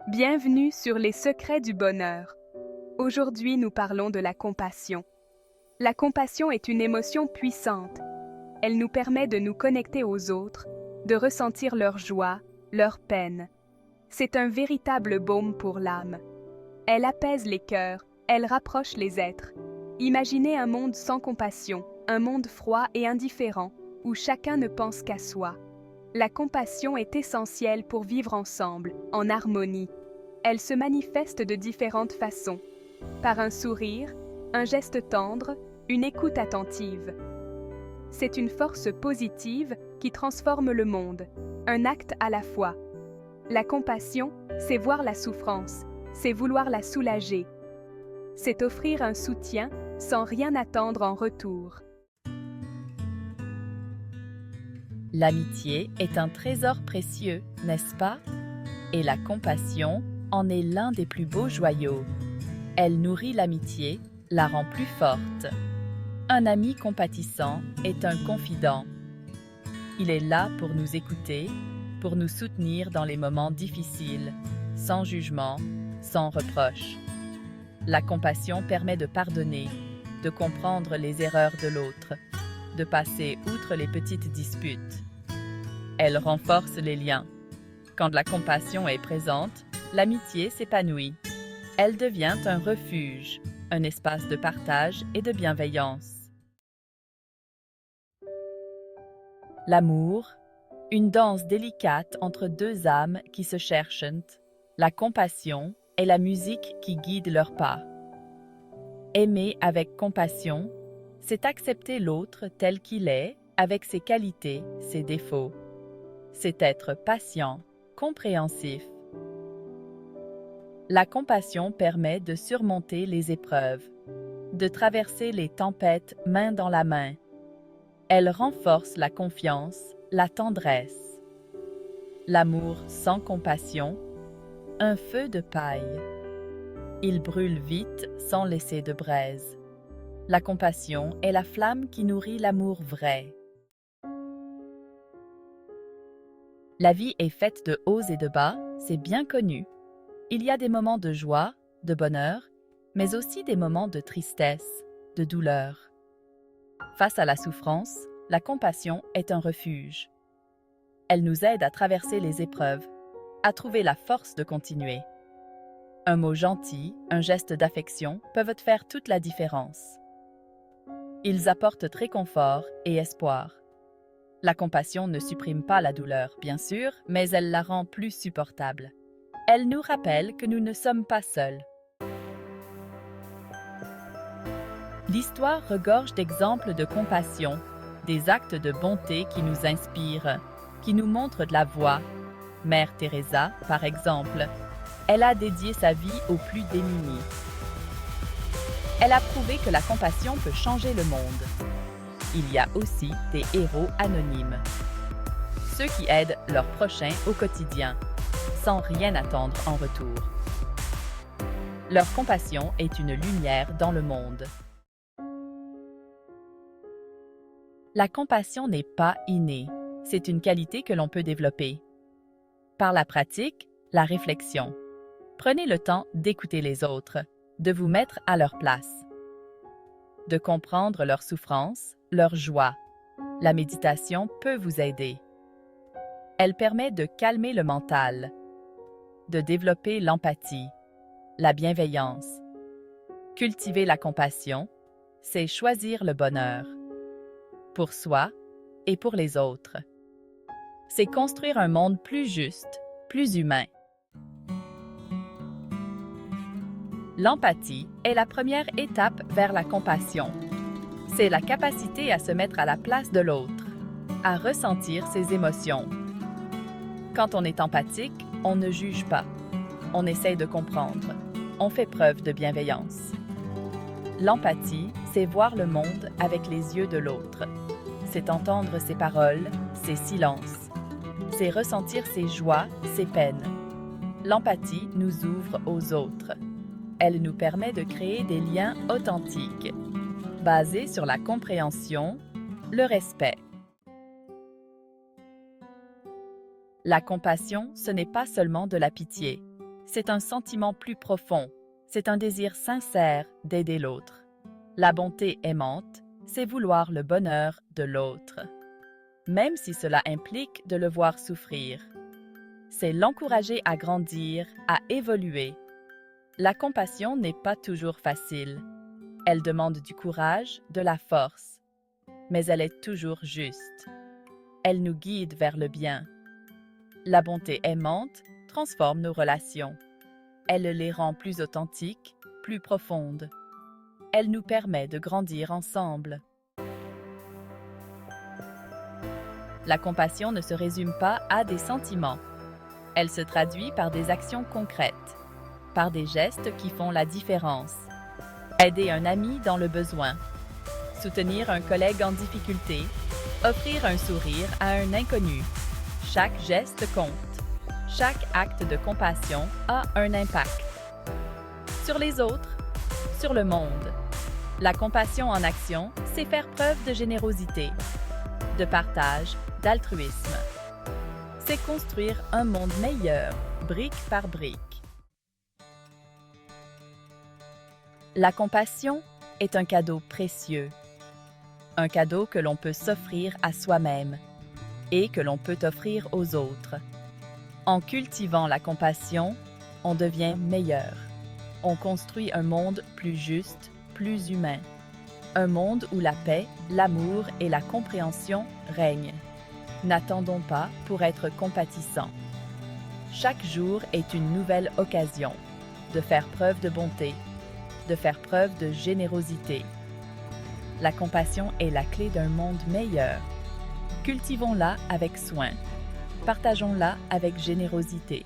Bienvenue sur les secrets du bonheur. Aujourd'hui, nous parlons de la compassion. La compassion est une émotion puissante. Elle nous permet de nous connecter aux autres, de ressentir leur joie, leur peine. C'est un véritable baume pour l'âme. Elle apaise les cœurs, elle rapproche les êtres. Imaginez un monde sans compassion, un monde froid et indifférent, où chacun ne pense qu'à soi. La compassion est essentielle pour vivre ensemble, en harmonie. Elle se manifeste de différentes façons. Par un sourire, un geste tendre, une écoute attentive. C'est une force positive qui transforme le monde, un acte à la fois. La compassion, c'est voir la souffrance, c'est vouloir la soulager. C'est offrir un soutien sans rien attendre en retour. L'amitié est un trésor précieux, n'est-ce pas? Et la compassion en est l'un des plus beaux joyaux. Elle nourrit l'amitié, la rend plus forte. Un ami compatissant est un confident. Il est là pour nous écouter, pour nous soutenir dans les moments difficiles, sans jugement, sans reproche. La compassion permet de pardonner, de comprendre les erreurs de l'autre, de passer outre les petites disputes. Elle renforce les liens. Quand la compassion est présente, l'amitié s'épanouit. Elle devient un refuge, un espace de partage et de bienveillance. L'amour, une danse délicate entre deux âmes qui se cherchent. La compassion est la musique qui guide leurs pas. Aimer avec compassion, c'est accepter l'autre tel qu'il est, avec ses qualités, ses défauts. C'est être patient, compréhensif. La compassion permet de surmonter les épreuves, de traverser les tempêtes main dans la main. Elle renforce la confiance, la tendresse. L'amour sans compassion, un feu de paille. Il brûle vite sans laisser de braise. La compassion est la flamme qui nourrit l'amour vrai. La vie est faite de hauts et de bas, c'est bien connu. Il y a des moments de joie, de bonheur, mais aussi des moments de tristesse, de douleur. Face à la souffrance, la compassion est un refuge. Elle nous aide à traverser les épreuves, à trouver la force de continuer. Un mot gentil, un geste d'affection peuvent faire toute la différence. Ils apportent réconfort et espoir. La compassion ne supprime pas la douleur, bien sûr, mais elle la rend plus supportable. Elle nous rappelle que nous ne sommes pas seuls. L'histoire regorge d'exemples de compassion, des actes de bonté qui nous inspirent, qui nous montrent de la voie. Mère Teresa, par exemple, elle a dédié sa vie aux plus démunis. Elle a prouvé que la compassion peut changer le monde. Il y a aussi des héros anonymes. Ceux qui aident leurs prochains au quotidien, sans rien attendre en retour. Leur compassion est une lumière dans le monde. La compassion n'est pas innée, c'est une qualité que l'on peut développer. Par la pratique, la réflexion. Prenez le temps d'écouter les autres, de vous mettre à leur place, de comprendre leur souffrance, leur joie. La méditation peut vous aider. Elle permet de calmer le mental, de développer l'empathie, la bienveillance. Cultiver la compassion, c'est choisir le bonheur, pour soi et pour les autres. C'est construire un monde plus juste, plus humain. L'empathie est la première étape vers la compassion. C'est la capacité à se mettre à la place de l'autre, à ressentir ses émotions. Quand on est empathique, on ne juge pas. On essaie de comprendre. On fait preuve de bienveillance. L'empathie, c'est voir le monde avec les yeux de l'autre. C'est entendre ses paroles, ses silences. C'est ressentir ses joies, ses peines. L'empathie nous ouvre aux autres. Elle nous permet de créer des liens authentiques, basés sur la compréhension, le respect. La compassion, ce n'est pas seulement de la pitié, C'est un sentiment plus profond, c'est un désir sincère d'aider l'autre. La bonté aimante, c'est vouloir le bonheur de l'autre, même si cela implique de le voir souffrir. C'est l'encourager à grandir, à évoluer. La compassion n'est pas toujours facile. Elle demande du courage, de la force, mais elle est toujours juste. Elle nous guide vers le bien. La bonté aimante transforme nos relations. Elle les rend plus authentiques, plus profondes. Elle nous permet de grandir ensemble. La compassion ne se résume pas à des sentiments. Elle se traduit par des actions concrètes, par des gestes qui font la différence. Aider un ami dans le besoin, soutenir un collègue en difficulté, offrir un sourire à un inconnu. Chaque geste compte. Chaque acte de compassion a un impact. Sur les autres, sur le monde. La compassion en action, c'est faire preuve de générosité, de partage, d'altruisme. C'est construire un monde meilleur, brique par brique. La compassion est un cadeau précieux. Un cadeau que l'on peut s'offrir à soi-même et que l'on peut offrir aux autres. En cultivant la compassion, on devient meilleur. On construit un monde plus juste, plus humain. Un monde où la paix, l'amour et la compréhension règnent. N'attendons pas pour être compatissants. Chaque jour est une nouvelle occasion de faire preuve de bonté, de faire preuve de générosité. La compassion est la clé d'un monde meilleur. Cultivons-la avec soin. Partageons-la avec générosité.